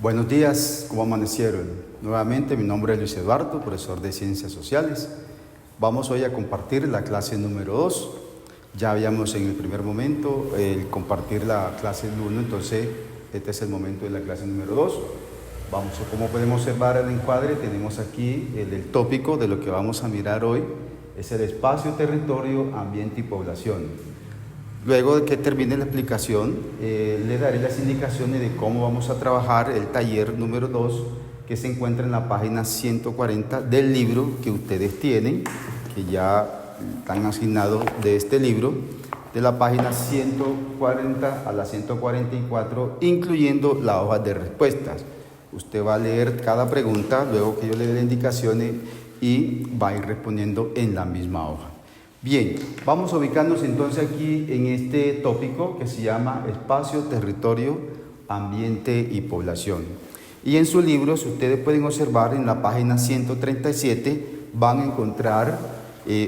Buenos días, ¿cómo amanecieron? Nuevamente, mi nombre es Luis Eduardo, profesor de Ciencias Sociales. Vamos hoy a compartir la clase número 2. Ya habíamos en el primer momento compartir la clase 1, entonces este es el momento de la clase número 2. Como podemos observar en el encuadre, tenemos aquí el tópico de lo que vamos a mirar hoy, es el espacio, territorio, ambiente y población. Luego de que termine la explicación, le daré las indicaciones de cómo vamos a trabajar el taller número 2, que se encuentra en la página 140 del libro que ustedes tienen, que ya están asignados de este libro, de la página 140 a la 144, incluyendo la hoja de respuestas. Usted va a leer cada pregunta, luego que yo le dé las indicaciones, y va a ir respondiendo en la misma hoja. Bien, vamos a ubicarnos entonces aquí en este tópico que se llama espacio, territorio, ambiente y población. Y en su libro, si ustedes pueden observar en la página 137, van a encontrar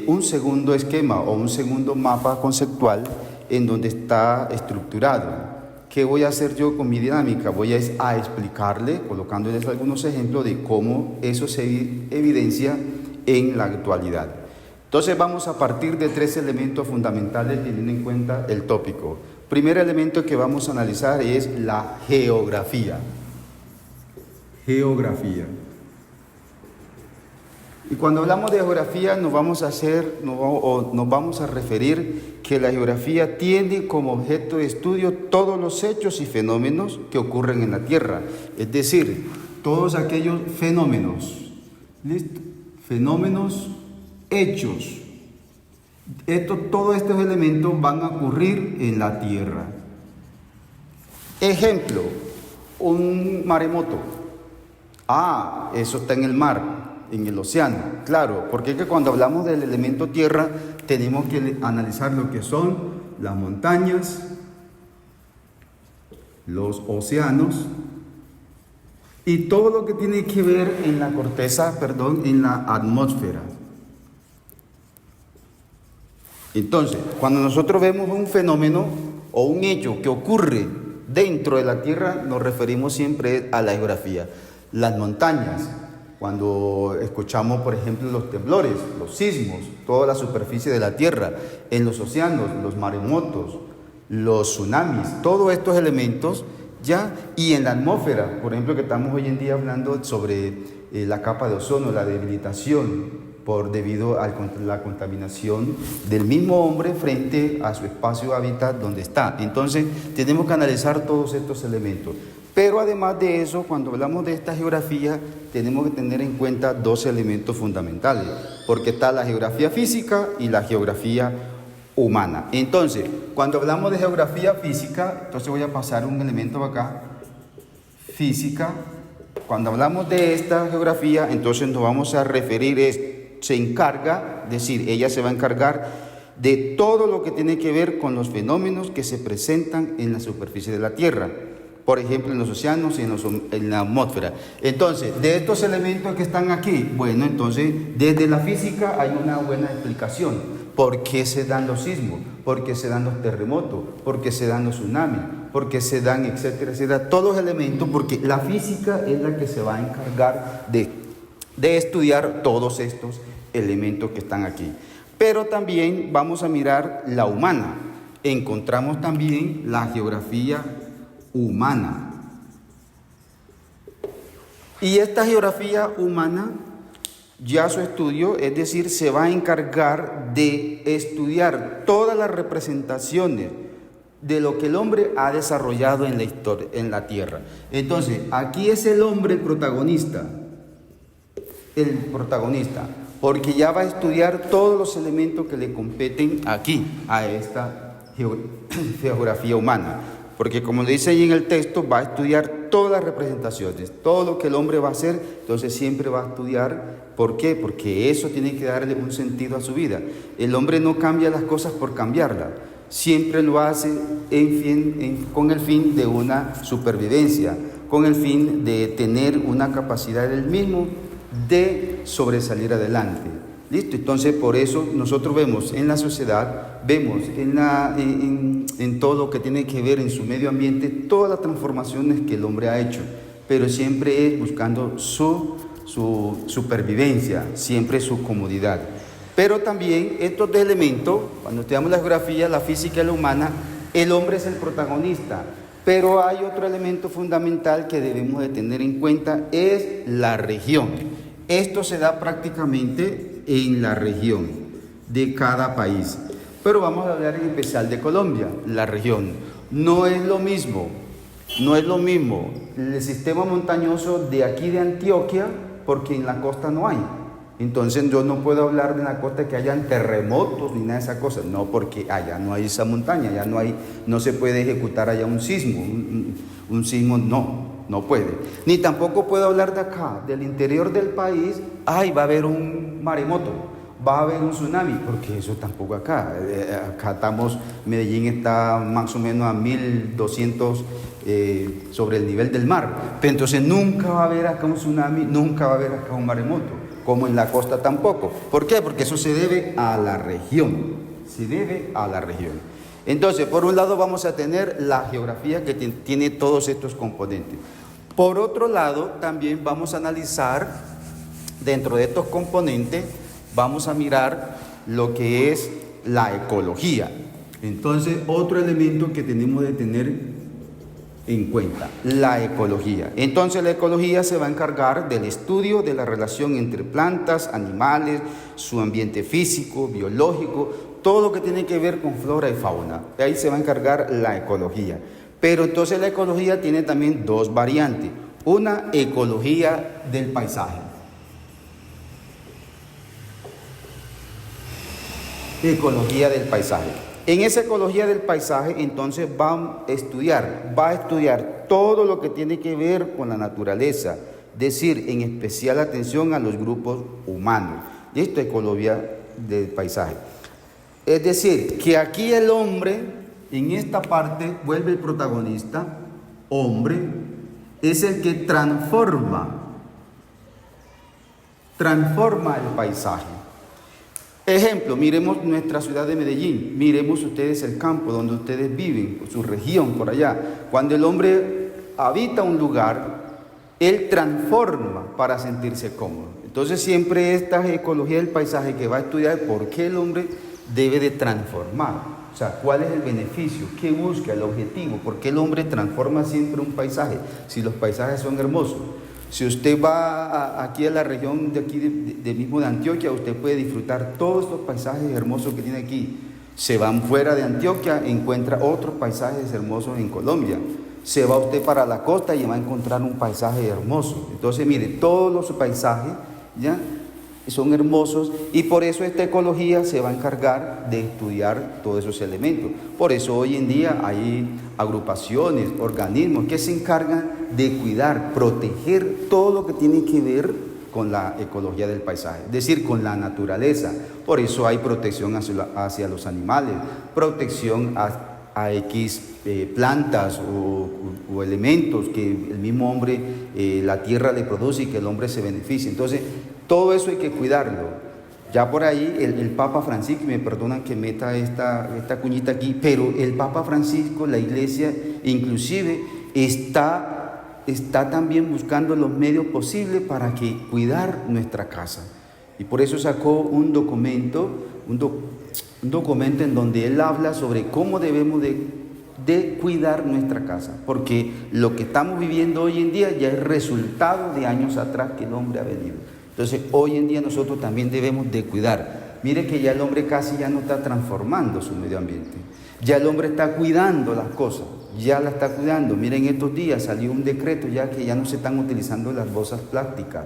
un segundo esquema o un segundo mapa conceptual en donde está estructurado. ¿Qué voy a hacer yo con mi dinámica? Voy a explicarle, colocándoles algunos ejemplos de cómo eso se evidencia en la actualidad. Entonces vamos a partir de 3 elementos fundamentales teniendo en cuenta el tópico. Primer elemento que vamos a analizar es la geografía. Geografía. Y cuando hablamos de geografía nos vamos a referir que la geografía tiene como objeto de estudio todos los hechos y fenómenos que ocurren en la Tierra. Es decir, todos aquellos fenómenos. ¿Listo? Fenómenos, hechos. Todos estos elementos van a ocurrir en la Tierra. Ejemplo, un maremoto. Eso está en el mar, en el océano. Claro, porque es que cuando hablamos del elemento tierra, tenemos que analizar lo que son las montañas, los océanos y todo lo que tiene que ver en la corteza, en la atmósfera. Entonces, cuando nosotros vemos un fenómeno o un hecho que ocurre dentro de la Tierra, nos referimos siempre a la geografía. Las montañas, cuando escuchamos, por ejemplo, los temblores, los sismos, toda la superficie de la Tierra, en los océanos, los maremotos, los tsunamis, todos estos elementos y en la atmósfera, por ejemplo, que estamos hoy en día hablando sobre la capa de ozono, la debilitación debido a la contaminación del mismo hombre frente a su espacio hábitat donde está. Entonces, tenemos que analizar todos estos elementos. Pero además de eso, cuando hablamos de esta geografía, tenemos que tener en cuenta 2 elementos fundamentales, porque está la geografía física y la geografía humana. Entonces, cuando hablamos de geografía física, entonces voy a pasar un elemento acá, física. Cuando hablamos de esta geografía, entonces nos vamos a referir ella se va a encargar de todo lo que tiene que ver con los fenómenos que se presentan en la superficie de la Tierra, por ejemplo en los océanos y en la atmósfera. Entonces, de estos elementos que están aquí, entonces desde la física hay una buena explicación. ¿Por qué se dan los sismos? ¿Por qué se dan los terremotos? ¿Por qué se dan los tsunamis? ¿Por qué se dan, etcétera, etcétera? Todos los elementos, porque la física es la que se va a encargar de estudiar todos estos elementos que están aquí. Pero también vamos a mirar la humana. Encontramos también la geografía humana. Y esta geografía humana, ya su estudio, es decir, se va a encargar de estudiar todas las representaciones de lo que el hombre ha desarrollado en la historia, en la Tierra. Entonces, aquí es el hombre el protagonista, porque ya va a estudiar todos los elementos que le competen aquí, a esta geografía humana. Porque como le dice ahí en el texto, va a estudiar todas las representaciones, todo lo que el hombre va a hacer, entonces siempre va a estudiar. ¿Por qué? Porque eso tiene que darle un sentido a su vida. El hombre no cambia las cosas por cambiarlas, siempre lo hace con el fin de una supervivencia, con el fin de tener una capacidad del mismo de sobresalir adelante. ¿Listo? Entonces, por eso nosotros vemos en la sociedad, vemos en todo lo que tiene que ver en su medio ambiente, todas las transformaciones que el hombre ha hecho. pero siempre es buscando su supervivencia, siempre su comodidad. Pero también estos dos elementos, cuando estudiamos la geografía, la física y la humana, el hombre es el protagonista. Pero hay otro elemento fundamental que debemos de tener en cuenta, es la región. Esto se da prácticamente en la región de cada país. Pero vamos a hablar en especial de Colombia, la región. No es lo mismo el sistema montañoso de aquí de Antioquia, porque en la costa no hay. Entonces yo no puedo hablar de la costa que hayan terremotos ni nada de esas cosas, no, porque allá no hay esa montaña, allá no se puede ejecutar allá un sismo, un sismo no puede. Ni tampoco puedo hablar de acá, del interior del país, va a haber un maremoto, va a haber un tsunami, porque eso tampoco acá. Acá estamos, Medellín está más o menos a 1200 sobre el nivel del mar, pero entonces nunca va a haber acá un tsunami, nunca va a haber acá un maremoto, como en la costa tampoco. ¿Por qué? Porque eso se debe a la región, Entonces, por un lado vamos a tener la geografía que tiene todos estos componentes. Por otro lado, también vamos a analizar, dentro de estos componentes, vamos a mirar lo que es la ecología. Entonces, otro elemento que tenemos de tener en cuenta, la ecología. Entonces, la ecología se va a encargar del estudio de la relación entre plantas, animales, su ambiente físico, biológico, todo lo que tiene que ver con flora y fauna. De ahí se va a encargar la ecología. Pero entonces la ecología tiene también dos variantes. Una, ecología del paisaje. Ecología del paisaje. En esa ecología del paisaje, entonces va a estudiar todo lo que tiene que ver con la naturaleza, decir, en especial atención a los grupos humanos. Esto es ecología del paisaje. Es decir, que aquí el hombre, en esta parte, vuelve el protagonista, hombre, es el que transforma el paisaje. Ejemplo, miremos nuestra ciudad de Medellín, miremos ustedes el campo donde ustedes viven, su región por allá. Cuando el hombre habita un lugar, él transforma para sentirse cómodo. Entonces siempre esta ecología del paisaje que va a estudiar por qué el hombre debe de transformar. O sea, ¿cuál es el beneficio? ¿Qué busca? El objetivo. ¿Por qué el hombre transforma siempre un paisaje? Si los paisajes son hermosos. Si usted va aquí a la región de aquí de mismo de Antioquia, usted puede disfrutar todos estos paisajes hermosos que tiene aquí. Se van fuera de Antioquia, encuentra otros paisajes hermosos en Colombia. Se va usted para la costa y va a encontrar un paisaje hermoso. Entonces, mire, todos los paisajes ya son hermosos y por eso esta ecología se va a encargar de estudiar todos esos elementos. Por eso hoy en día hay agrupaciones, organismos que se encargan de cuidar, proteger todo lo que tiene que ver con la ecología del paisaje, es decir, con la naturaleza. Por eso hay protección hacia los animales, protección a X plantas o elementos que el mismo hombre, la tierra le produce y que el hombre se beneficie. Entonces, todo eso hay que cuidarlo. Ya por ahí el Papa Francisco, me perdonan que meta esta cuñita aquí, pero el Papa Francisco, la Iglesia, inclusive está también buscando los medios posibles para que cuidar nuestra casa. Y por eso sacó un documento en donde él habla sobre cómo debemos de cuidar nuestra casa, porque lo que estamos viviendo hoy en día ya es resultado de años atrás que el hombre ha venido. Entonces, hoy en día nosotros también debemos de cuidar. Mire que ya el hombre casi ya no está transformando su medio ambiente. Ya el hombre está cuidando las cosas, ya la está cuidando. Miren, estos días salió un decreto ya que ya no se están utilizando las bolsas plásticas.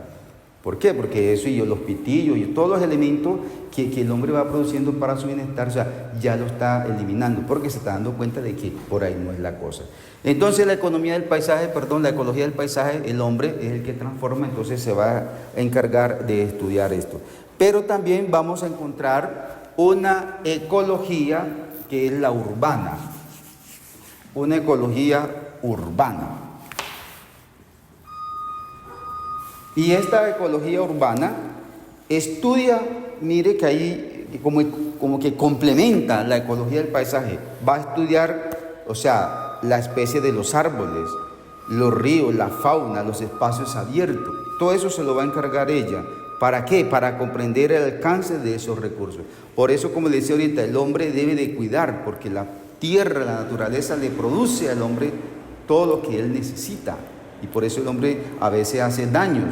¿Por qué? Porque eso y los pitillos y todos los elementos que el hombre va produciendo para su bienestar, o sea, ya lo está eliminando, porque se está dando cuenta de que por ahí no es la cosa. Entonces la ecología del paisaje, el hombre es el que transforma, entonces se va a encargar de estudiar esto. Pero también vamos a encontrar una ecología que es la urbana, una ecología urbana. Y esta ecología urbana estudia, mire que ahí como que complementa la ecología del paisaje. Va a estudiar, o sea, la especie de los árboles, los ríos, la fauna, los espacios abiertos. Todo eso se lo va a encargar ella. ¿Para qué? Para comprender el alcance de esos recursos. Por eso, como le decía ahorita, el hombre debe de cuidar, porque la tierra, la naturaleza le produce al hombre todo lo que él necesita. Y por eso el hombre a veces hace daños,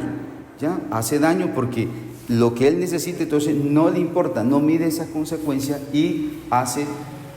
¿ya? Hace daño porque lo que él necesita, entonces no le importa, no mide esas consecuencias y hace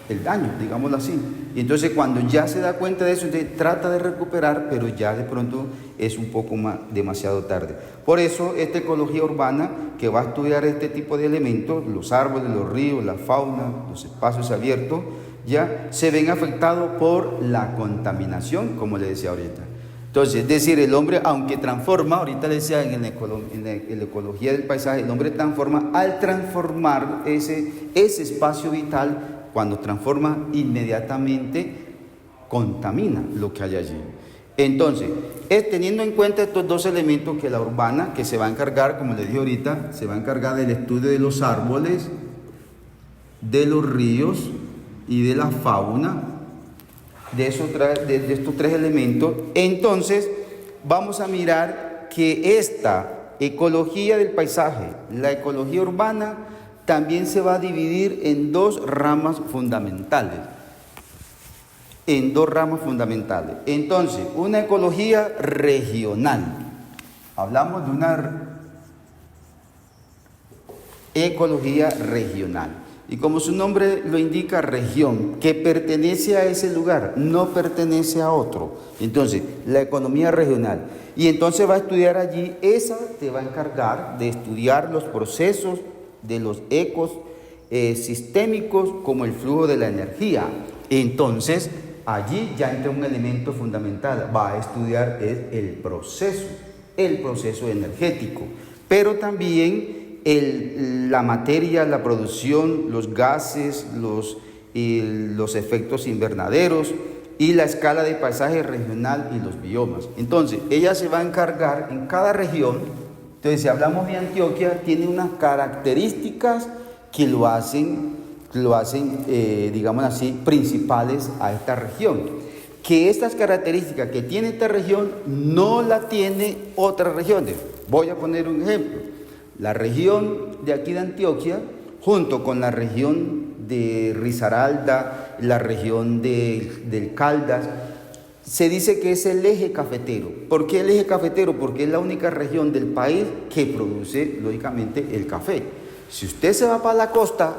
el daño, digámoslo así. Y entonces cuando ya se da cuenta de eso, entonces trata de recuperar, pero ya de pronto es un poco demasiado tarde. Por eso esta ecología urbana que va a estudiar este tipo de elementos, los árboles, los ríos, la fauna, los espacios abiertos, ya se ven afectados por la contaminación, como le decía ahorita. Entonces, es decir, el hombre, aunque transforma, ahorita le decía en la ecología del paisaje, el hombre transforma, al transformar ese espacio vital, cuando transforma, inmediatamente contamina lo que hay allí. Entonces, teniendo en cuenta estos dos elementos, que la urbana, que se va a encargar, como les dije ahorita, se va a encargar del estudio de los árboles, de los ríos y de la fauna, de estos tres elementos, entonces vamos a mirar que esta ecología del paisaje, la ecología urbana, también se va a dividir en dos ramas fundamentales. Entonces, una ecología regional. Hablamos de una ecología regional. Y como su nombre lo indica, región, que pertenece a ese lugar, no pertenece a otro. Entonces, la economía regional. Y entonces va a estudiar allí, esa te va a encargar de estudiar los procesos de los ecosistémicos, como el flujo de la energía. Entonces, allí ya entra un elemento fundamental, va a estudiar el proceso energético, pero también la materia, la producción, los gases, los efectos invernaderos y la escala de paisaje regional y los biomas. Entonces, ella se va a encargar en cada región. Entonces, si hablamos de Antioquia, tiene unas características que lo hacen, digamos así, principales a esta región. Que estas características que tiene esta región no la tiene otras regiones. Voy a poner un ejemplo. La región de aquí de Antioquia, junto con la región de Risaralda, la región del Caldas, se dice que es el eje cafetero. ¿Por qué el eje cafetero? Porque es la única región del país que produce, lógicamente, el café. Si usted se va para la costa,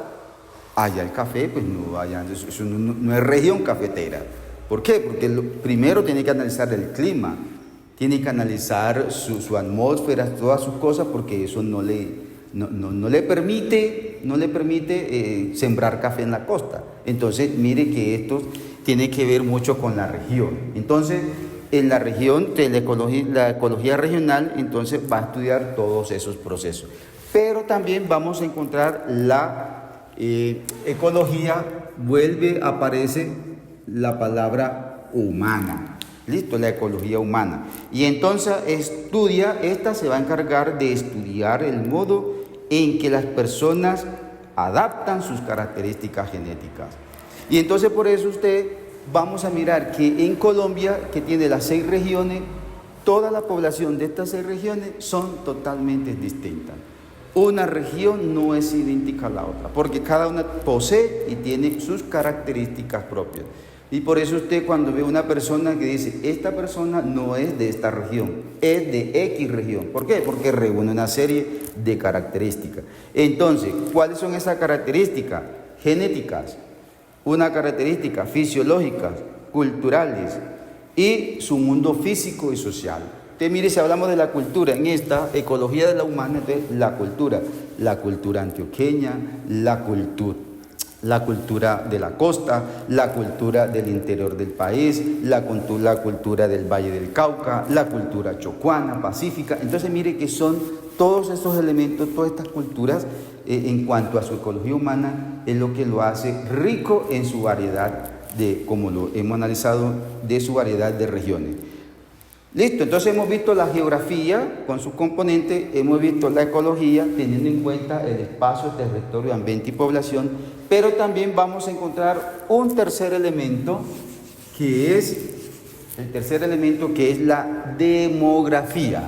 allá el café, pues no, eso no es región cafetera. ¿Por qué? Porque primero tiene que analizar el clima, tiene que analizar su atmósfera, todas sus cosas, porque eso no le permite sembrar café en la costa. Entonces, mire que esto tiene que ver mucho con la región. Entonces, en la región de la ecología regional, entonces va a estudiar todos esos procesos. Pero también vamos a encontrar la ecología, aparece la palabra humana. Listo, la ecología humana. Y entonces esta se va a encargar de estudiar el modo en que las personas adaptan sus características genéticas. Y entonces por eso vamos a mirar que en Colombia, que tiene las 6 regiones, toda la población de estas 6 regiones son totalmente distintas. Una región no es idéntica a la otra, porque cada una posee y tiene sus características propias. Y por eso cuando ve una persona que dice, esta persona no es de esta región, es de X región. ¿Por qué? Porque reúne una serie de características. Entonces, ¿cuáles son esas características? Genéticas, una característica fisiológicas, culturales y su mundo físico y social. Entonces, mire, si hablamos de la cultura, en esta ecología de la humana, entonces la cultura antioqueña, la cultura de la costa, la cultura del interior del país, la cultura del Valle del Cauca, la cultura chocuana, pacífica. Entonces mire que son todos esos elementos, todas estas culturas, en cuanto a su ecología humana, es lo que lo hace rico en su variedad, como lo hemos analizado, de su variedad de regiones. Listo, entonces hemos visto la geografía con sus componentes, hemos visto la ecología teniendo en cuenta el espacio, territorio, ambiente y población, pero también vamos a encontrar un tercer elemento que es el tercer elemento, que es la demografía.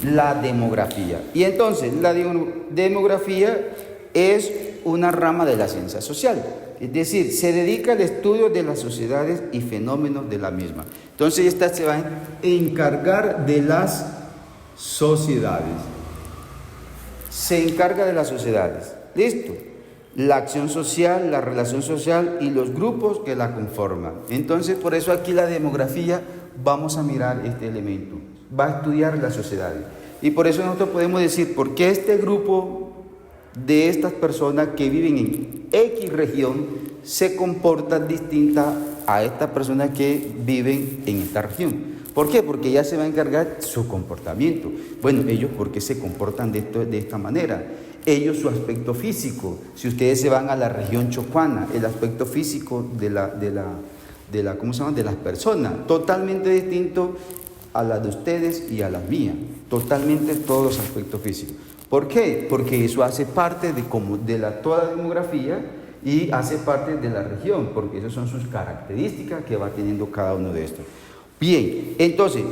La demografía. Y entonces, la demografía es una rama de la ciencia social. Es decir, se dedica al estudio de las sociedades y fenómenos de la misma. Entonces, esta se va a encargar de las sociedades. Se encarga de las sociedades. ¿Listo? La acción social, la relación social y los grupos que la conforman. Entonces, por eso aquí la demografía, vamos a mirar este elemento. Va a estudiar las sociedades. Y por eso nosotros podemos decir, ¿por qué este grupo de estas personas que viven en X región se comportan distinta a estas personas que viven en esta región? ¿Por qué? Porque ella se va a encargar de su comportamiento. Bueno, ellos, ¿por qué se comportan de esta manera? Ellos, su aspecto físico. Si ustedes se van a la región chocuana, el aspecto físico de ¿cómo se llama? De las personas, totalmente distinto a las de ustedes y a las mías. Totalmente todos los aspectos físicos. ¿Por qué? Porque eso hace parte de toda la demografía y hace parte de la región, porque esas son sus características que va teniendo cada uno de estos. Bien, entonces,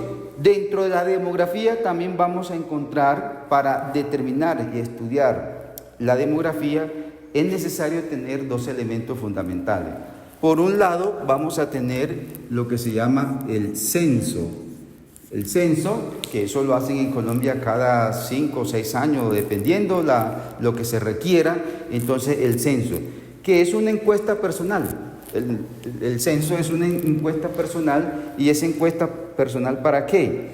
dentro de la demografía también vamos a encontrar, para determinar y estudiar la demografía, es necesario tener dos elementos fundamentales. Por un lado, vamos a tener lo que se llama el censo. El censo, que eso lo hacen en Colombia cada 5 o 6 años, dependiendo lo que se requiera. Entonces, el censo, que es una encuesta personal. El censo es una encuesta personal. ¿Y esa encuesta personal para qué?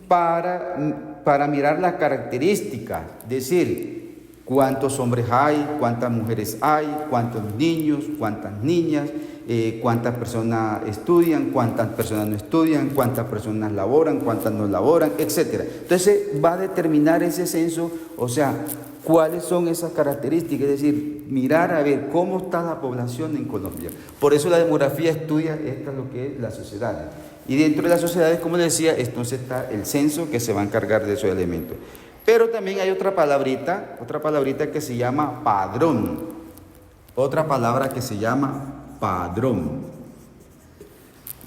Para mirar las características, es decir, cuántos hombres hay, cuántas mujeres hay, cuántos niños, cuántas niñas, cuántas personas estudian, cuántas personas no estudian, cuántas personas laboran, cuántas no laboran, etc. Entonces va a determinar ese censo, o sea, cuáles son esas características, es decir, mirar a ver cómo está la población en Colombia. Por eso la demografía estudia lo que es la sociedad. Y dentro de las sociedades, como les decía, entonces está el censo, que se va a encargar de esos elementos. Pero también hay otra palabrita que se llama padrón. Otra palabra que se llama padrón.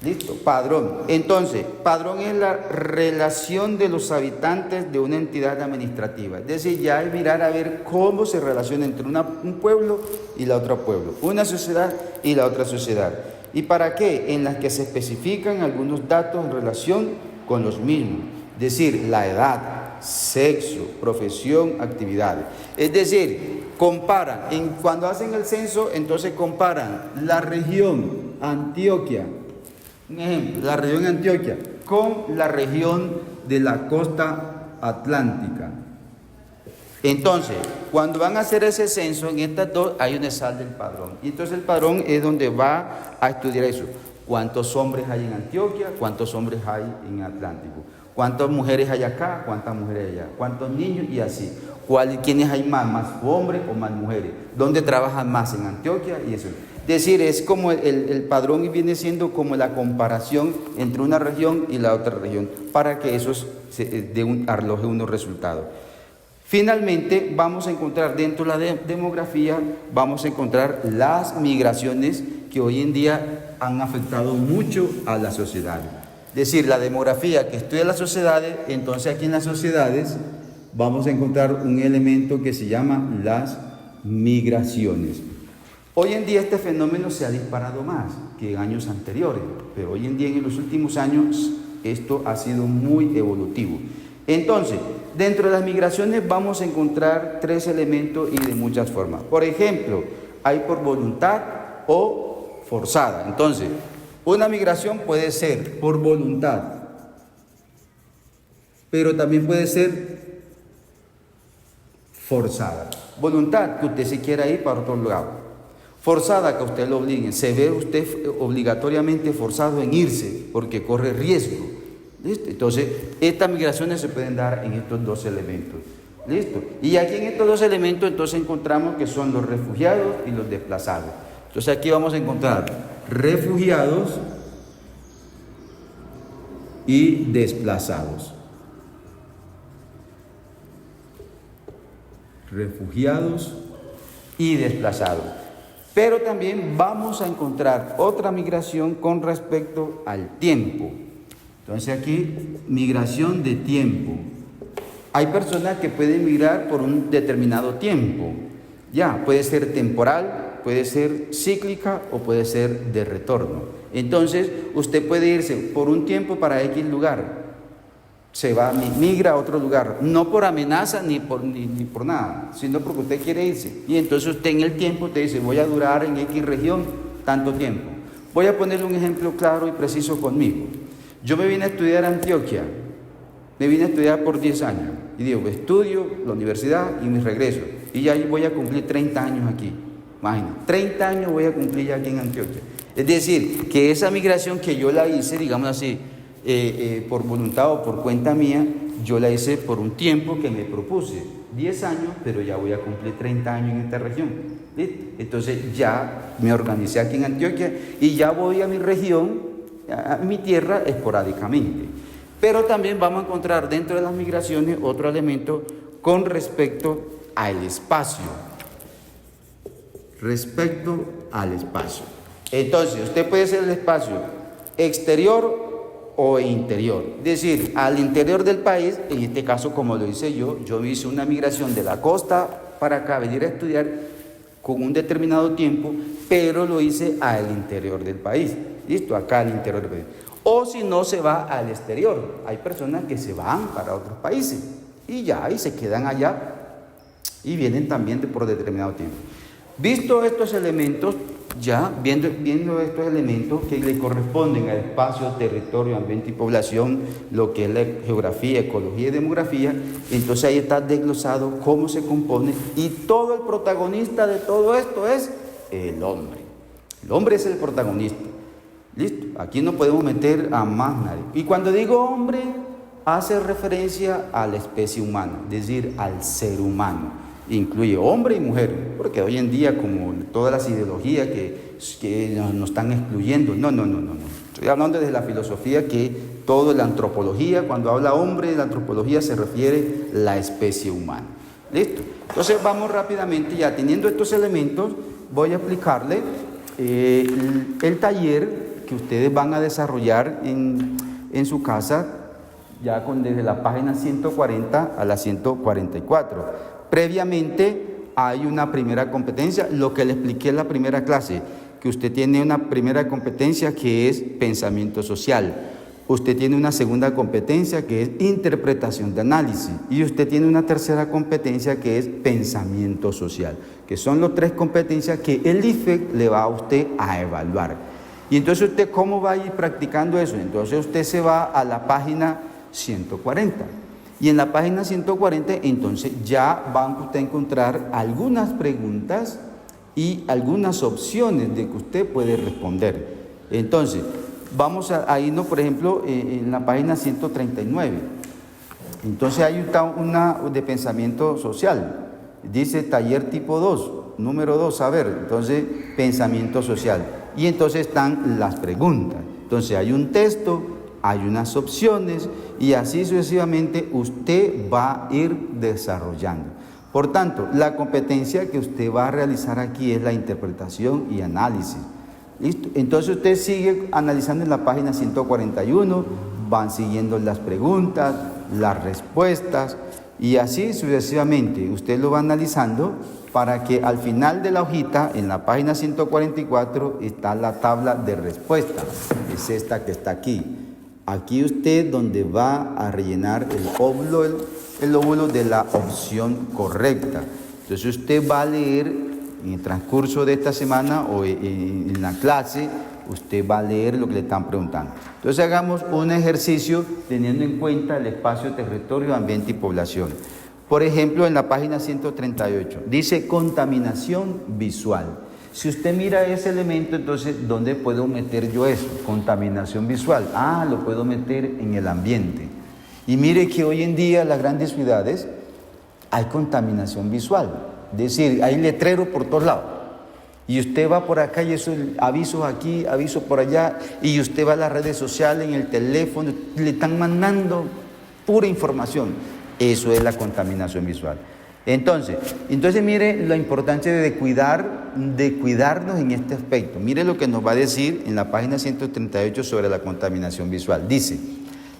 ¿Listo? Padrón. Entonces, padrón es la relación de los habitantes de una entidad administrativa. Es decir, ya es mirar a ver cómo se relaciona entre un pueblo y la otra pueblo, una sociedad y la otra sociedad. ¿Y para qué? En las que se especifican algunos datos en relación con los mismos. Es decir, la edad, sexo, profesión, actividades. Es decir, comparan, cuando hacen el censo, entonces comparan la región Antioquia, un ejemplo, la región Antioquia con la región de la costa atlántica. Entonces, cuando van a hacer ese censo, en estas dos hay un sale del padrón. Y entonces el padrón es donde va a estudiar eso. ¿Cuántos hombres hay en Antioquia? ¿Cuántos hombres hay en Atlántico? ¿Cuántas mujeres hay acá? ¿Cuántas mujeres hay allá? ¿Cuántos niños? Y así. ¿Quiénes hay más hombres o más mujeres? ¿Dónde trabajan más en Antioquia? Y eso. Es decir, es como el padrón viene siendo como la comparación entre una región y la otra región, para que eso arroje unos resultados. Finalmente, vamos a encontrar dentro de la demografía, vamos a encontrar las migraciones que hoy en día han afectado mucho a la sociedad. Es decir, la demografía que estudia las sociedades, entonces aquí en las sociedades vamos a encontrar un elemento que se llama las migraciones. Hoy en día este fenómeno se ha disparado más que en años anteriores, pero hoy en día en los últimos años esto ha sido muy evolutivo. Entonces, dentro de las migraciones vamos a encontrar tres elementos y de muchas formas. Por ejemplo, hay por voluntad o forzada. Entonces, una migración puede ser por voluntad, pero también puede ser forzada. Voluntad, que usted se quiera ir para otro lado. Forzada, que usted lo obliguen. Se ve usted obligatoriamente forzado en irse porque corre riesgo. ¿Listo? Entonces, estas migraciones se pueden dar en estos dos elementos. ¿Listo? Y aquí en estos dos elementos entonces encontramos que son los refugiados y los desplazados. Entonces aquí vamos a encontrar refugiados y desplazados. Refugiados y desplazados. Pero también vamos a encontrar otra migración con respecto al tiempo. Entonces aquí, migración de tiempo. Hay personas que pueden migrar por un determinado tiempo. Ya, puede ser temporal, puede ser cíclica o puede ser de retorno. Entonces, usted puede irse por un tiempo para X lugar. Se va, migra a otro lugar, no por amenaza ni por nada, sino porque usted quiere irse. Y entonces usted en el tiempo te dice, voy a durar en X región tanto tiempo. Voy a ponerle un ejemplo claro y preciso conmigo. Yo me vine a estudiar a Antioquia, me vine a estudiar por 10 años. Y digo, estudio la universidad y me regreso. Y ya voy a cumplir 30 años aquí. Imagínate, 30 años voy a cumplir ya aquí en Antioquia. Es decir, que esa migración que yo la hice, digamos así, por voluntad o por cuenta mía, yo la hice por un tiempo que me propuse, 10 años, pero ya voy a cumplir 30 años en esta región. ¿Listo? Entonces ya me organicé aquí en Antioquia y ya voy a mi región, a mi tierra, esporádicamente. Pero también vamos a encontrar dentro de las migraciones otro elemento con respecto al espacio. Respecto al espacio. Entonces, usted puede ser el espacio exterior o interior. Es decir, al interior del país, en este caso como lo hice yo hice una migración de la costa para acá, venir a estudiar con un determinado tiempo, pero lo hice al interior del país. ¿Listo? Acá al interior del país. O si no, se va al exterior. Hay personas que se van para otros países y se quedan allá y vienen también por determinado tiempo. Visto estos elementos, ya viendo estos elementos que le corresponden al espacio, territorio, ambiente y población, lo que es la geografía, ecología y demografía, entonces ahí está desglosado cómo se compone y todo el protagonista de todo esto es el hombre. El hombre es el protagonista. ¿Listo? Aquí no podemos meter a más nadie. Y cuando digo hombre, hace referencia a la especie humana, es decir, al ser humano. Incluye hombre y mujer, porque hoy en día, como todas las ideologías que nos están excluyendo, no. Estoy hablando desde la filosofía que todo la antropología, cuando habla hombre, la antropología se refiere a la especie humana. ¿Listo? Entonces vamos rápidamente, ya teniendo estos elementos, voy a explicarle el taller que ustedes van a desarrollar en su casa, ya desde la página 140 a la 144. Previamente hay una primera competencia, lo que le expliqué en la primera clase, que usted tiene una primera competencia que es pensamiento social, usted tiene una segunda competencia que es interpretación de análisis y usted tiene una tercera competencia que es pensamiento social, que son las tres competencias que el IFEC le va a usted a evaluar. Y entonces usted, ¿cómo va a ir practicando eso? Entonces usted se va a la página 140. Y en la página 140, entonces ya van usted a encontrar algunas preguntas y algunas opciones de que usted puede responder. Entonces, vamos a irnos, por ejemplo, en la página 139. Entonces hay una de pensamiento social. Dice taller tipo 2, número 2, a ver, entonces pensamiento social. Y entonces están las preguntas. Entonces hay un texto, hay unas opciones y así sucesivamente usted va a ir desarrollando. Por tanto, la competencia que usted va a realizar aquí es la interpretación y análisis. ¿Listo? Entonces usted sigue analizando en la página 141, van siguiendo las preguntas, las respuestas y así sucesivamente. Usted lo va analizando para que al final de la hojita, en la página 144, está la tabla de respuesta. Es esta que está aquí. Aquí usted donde va a rellenar el óvulo de la opción correcta. Entonces usted va a leer en el transcurso de esta semana o en la clase, usted va a leer lo que le están preguntando. Entonces hagamos un ejercicio teniendo en cuenta el espacio, territorio, ambiente y población. Por ejemplo, en la página 138, dice contaminación visual. Si usted mira ese elemento, entonces, ¿dónde puedo meter yo eso? Contaminación visual. Lo puedo meter en el ambiente. Y mire que hoy en día en las grandes ciudades hay contaminación visual. Es decir, hay letreros por todos lados. Y usted va por acá y eso, avisos aquí, avisos por allá. Y usted va a las redes sociales, en el teléfono, le están mandando pura información. Eso es la contaminación visual. Entonces mire la importancia de cuidarnos en este aspecto. Mire lo que nos va a decir en la página 138 sobre la contaminación visual. Dice,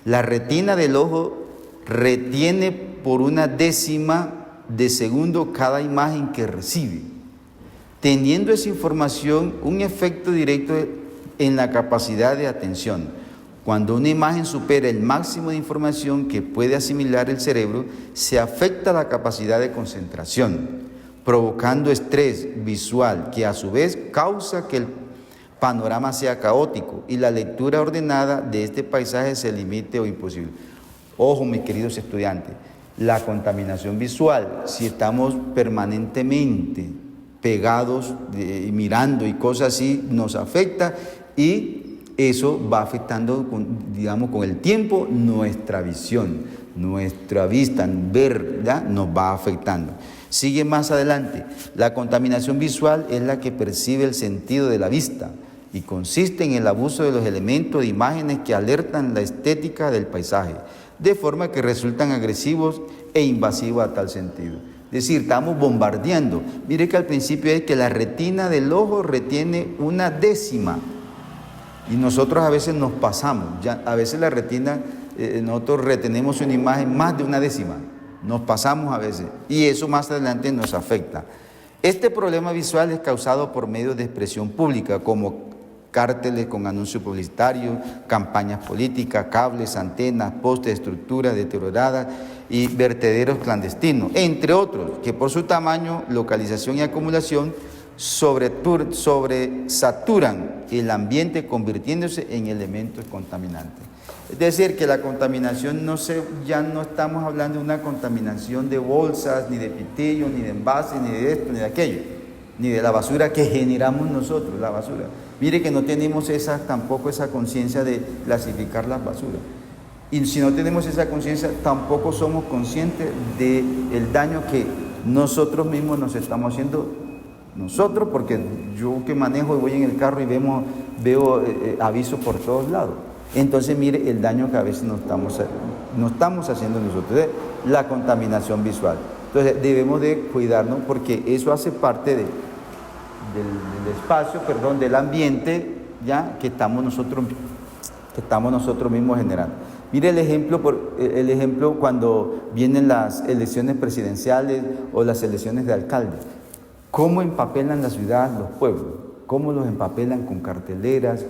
la retina del ojo retiene por 1/10 de segundo cada imagen que recibe, teniendo esa información un efecto directo en la capacidad de atención. Cuando una imagen supera el máximo de información que puede asimilar el cerebro, se afecta la capacidad de concentración, provocando estrés visual que a su vez causa que el panorama sea caótico y la lectura ordenada de este paisaje se limite o imposible. Ojo, mis queridos estudiantes, la contaminación visual, si estamos permanentemente pegados, mirando y cosas así, nos afecta y eso va afectando, con el tiempo, nuestra visión, nuestra vista, ver, ¿verdad? Nos va afectando. Sigue más adelante, la contaminación visual es la que percibe el sentido de la vista y consiste en el abuso de los elementos de imágenes que alertan la estética del paisaje, de forma que resultan agresivos e invasivos a tal sentido. Es decir, estamos bombardeando. Mire que al principio es que la retina del ojo retiene 1/10. Y nosotros a veces nos pasamos, ya, a veces la retina, nosotros retenemos una imagen más de 1/10, nos pasamos a veces, y eso más adelante nos afecta. Este problema visual es causado por medios de expresión pública, como cárteles con anuncios publicitarios, campañas políticas, cables, antenas, postes, estructuras deterioradas y vertederos clandestinos, entre otros, que por su tamaño, localización y acumulación, sobresaturan el ambiente convirtiéndose en elementos contaminantes. Es decir, que la contaminación ya no estamos hablando de una contaminación de bolsas, ni de pitillos, ni de envases, ni de esto, ni de aquello, ni de la basura que generamos nosotros, la basura. Mire que no tenemos tampoco esa conciencia de clasificar las basuras. Y si no tenemos esa conciencia, tampoco somos conscientes del daño que nosotros mismos nos estamos haciendo. Nosotros, porque yo que manejo y voy en el carro y veo avisos por todos lados. Entonces mire el daño que a veces nos estamos haciendo nosotros, la contaminación visual. Entonces debemos de cuidarnos porque eso hace parte del espacio, del ambiente, ya que estamos nosotros mismos generando. Mire el ejemplo cuando vienen las elecciones presidenciales o las elecciones de alcalde. ¿Cómo empapelan la ciudad los pueblos? ¿Cómo los empapelan con carteleras,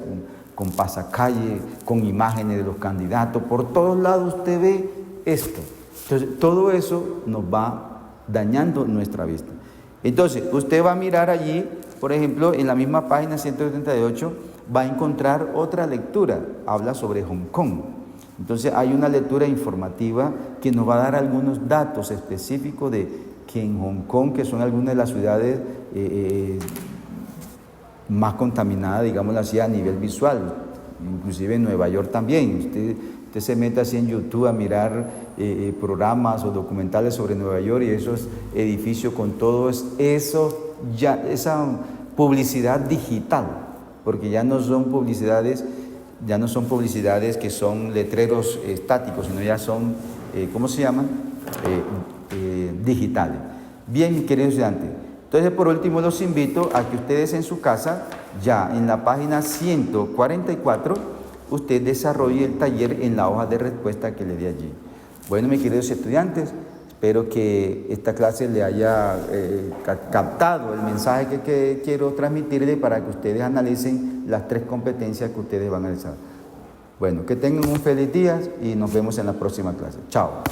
con pasacalle, con imágenes de los candidatos? Por todos lados usted ve esto. Entonces, todo eso nos va dañando nuestra vista. Entonces, usted va a mirar allí, por ejemplo, en la misma página 178, va a encontrar otra lectura. Habla sobre Hong Kong. Entonces, hay una lectura informativa que nos va a dar algunos datos específicos de que en Hong Kong, que son algunas de las ciudades más contaminadas, digámoslo así, a nivel visual, inclusive en Nueva York también. Usted se mete así en YouTube a mirar programas o documentales sobre Nueva York y esos edificios con todo eso, esa publicidad digital, porque ya no son publicidades que son letreros estáticos, sino ya son, ¿cómo se llaman? Digitales. Bien, mis queridos estudiantes, entonces por último los invito a que ustedes en su casa, ya en la página 144, usted desarrolle el taller en la hoja de respuesta que le di allí. Bueno, mis queridos estudiantes, espero que esta clase le haya captado el mensaje que quiero transmitirle para que ustedes analicen las 3 competencias que ustedes van a realizar. Bueno, que tengan un feliz día y nos vemos en la próxima clase. Chao.